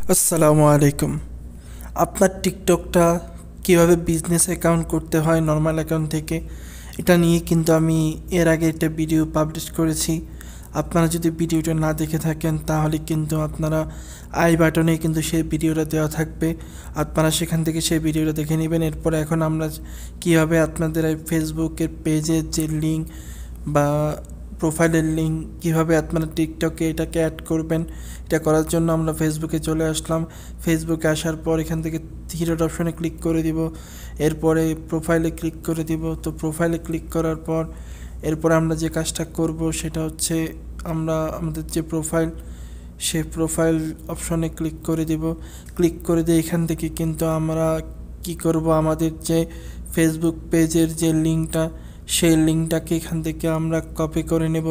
আসসালামু আলাইকুম। আপনার টিকটকটা কিভাবে বিজনেস অ্যাকাউন্ট করতে হয় নর্মাল অ্যাকাউন্ট থেকে, এটা নিয়ে কিন্তু আমি এর আগে একটা ভিডিও পাবলিশ করেছি। আপনারা যদি ভিডিওটা না দেখে থাকেন তাহলে কিন্তু আপনারা আই বাটনে কিন্তু সেই ভিডিওটা দেওয়া থাকবে, আপনারা সেখান থেকে সেই ভিডিওটা দেখে নেবেন। এরপর এখন আমরা কীভাবে আপনাদের এই ফেসবুকের পেজের যে লিঙ্ক বা প্রোফাইলের লিঙ্ক কীভাবে আপনারা টিকটকে এটাকে অ্যাড করবেন, এটা করার জন্য আমরা ফেসবুকে চলে আসলাম। ফেসবুকে আসার পর এখান থেকে থ্রি ডট অপশনে ক্লিক করে দিব, এরপরে প্রোফাইলে ক্লিক করে দিব। তো প্রোফাইলে ক্লিক করার পর এরপরে আমরা যে কাজটা করব সেটা হচ্ছে আমরা আমাদের যে প্রোফাইল, সে প্রোফাইল অপশনে ক্লিক করে দিব। ক্লিক করে দিয়ে এখান থেকে কিন্তু আমরা কি করব, আমাদের যে ফেসবুক পেজের যে লিঙ্কটা, সেই লিঙ্কটাকে এখান থেকে আমরা কপি করে নেব।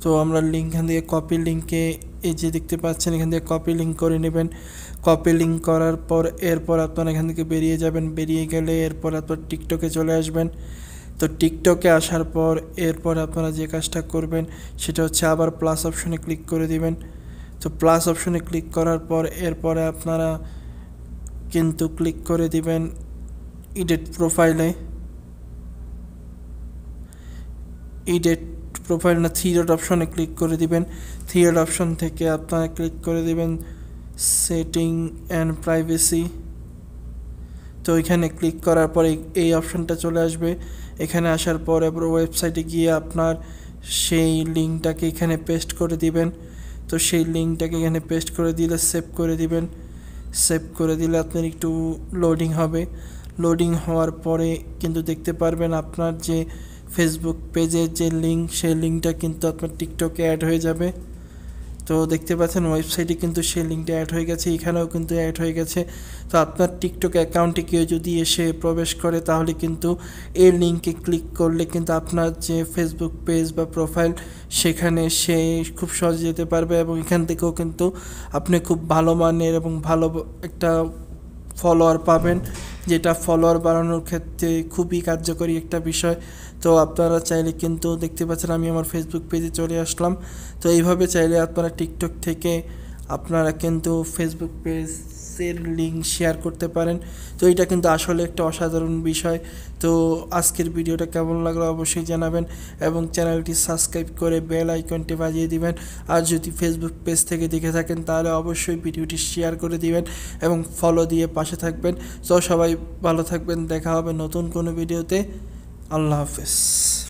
তো আমরা লিঙ্ক এখান থেকে কপি লিঙ্কে এই যে দেখতে পাচ্ছেন এখান থেকে কপি লিঙ্ক করে নেবেন। কপি লিঙ্ক করার পর এরপর আপনারা এখান থেকে বেরিয়ে যাবেন। বেরিয়ে গেলে এরপর আপনার টিকটকে চলে আসবেন। তো টিকটকে আসার পর এরপর আপনারা যে কাজটা করবেন সেটা হচ্ছে আবার প্লাস অপশনে ক্লিক করে দিবেন। তো প্লাস অপশনে ক্লিক করার পর এরপরে আপনারা কিন্তু ক্লিক করে দিবেন এডিট প্রোফাইলে। এডিট প্রোফাইল না, থ্রি ডট অপশনে ক্লিক করে দিবেন। থ্রি ডট অপশন থেকে আপনারা ক্লিক করে দিবেন সেটিং অ্যান্ড প্রাইভেসি। তো এখানে ক্লিক করার পরে এই অপশনটা চলে আসবে। এখানে আসার পর এবার ওয়েবসাইটে গিয়ে আপনার সেই লিঙ্কটাকে এখানে পেস্ট করে দিবেন। তো সেই লিঙ্কটাকে এখানে পেস্ট করে দিলে সেভ করে দিবেন। সেভ করে দিলে আপনার একটু লোডিং হবে। লোডিং হওয়ার পরে কিন্তু দেখতে পারবেন আপনার যে ফেসবুক পেজের যে লিঙ্ক, সেই লিঙ্কটা কিন্তু আপনার টিকটকে অ্যাড হয়ে যাবে। তো দেখতে পাচ্ছেন ওয়েবসাইটে কিন্তু সেই লিঙ্কটা অ্যাড হয়ে গেছে, এখানেও কিন্তু অ্যাড হয়ে গেছে। তো আপনার টিকটক অ্যাকাউন্টে কেউ যদি এসে প্রবেশ করে তাহলে কিন্তু এই লিঙ্কে ক্লিক করলে কিন্তু আপনার যে ফেসবুক পেজ বা প্রোফাইল, সেখানে সে খুব সহজে যেতে পারবে এবং এখান থেকেও কিন্তু আপনি খুব ভালো মানের এবং ভালো একটা ফলোয়ার পাবেন, যেটা ফলোয়ার বাড়ানোর ক্ষেত্রে খুবই কার্যকরী একটা বিষয়। তো আপনারা চাইলে কিন্তু দেখতে পাচ্ছেন আমি আমার ফেসবুক পেজে চলে আসলাম। তো এইভাবে চাইলে আপনারা টিকটক থেকে আপনারা কিন্তু ফেসবুক পেজের লিঙ্ক শেয়ার করতে পারেন। তো এটা কিন্তু আসলে একটা অসাধারণ বিষয়। তো আজকের ভিডিওটা কেমন লাগলো অবশ্যই জানাবেন এবং চ্যানেলটি সাবস্ক্রাইব করে বেল আইকনটি বাজিয়ে দিবেন। আর যদি ফেসবুক পেজ থেকে দেখে থাকেন তাহলে অবশ্যই ভিডিওটি শেয়ার করে দিবেন এবং ফলো দিয়ে পাশে থাকবেন। তো সবাই ভালো থাকবেন, দেখা হবে নতুন কোনো ভিডিওতে। আল্লাহ হাফেজ।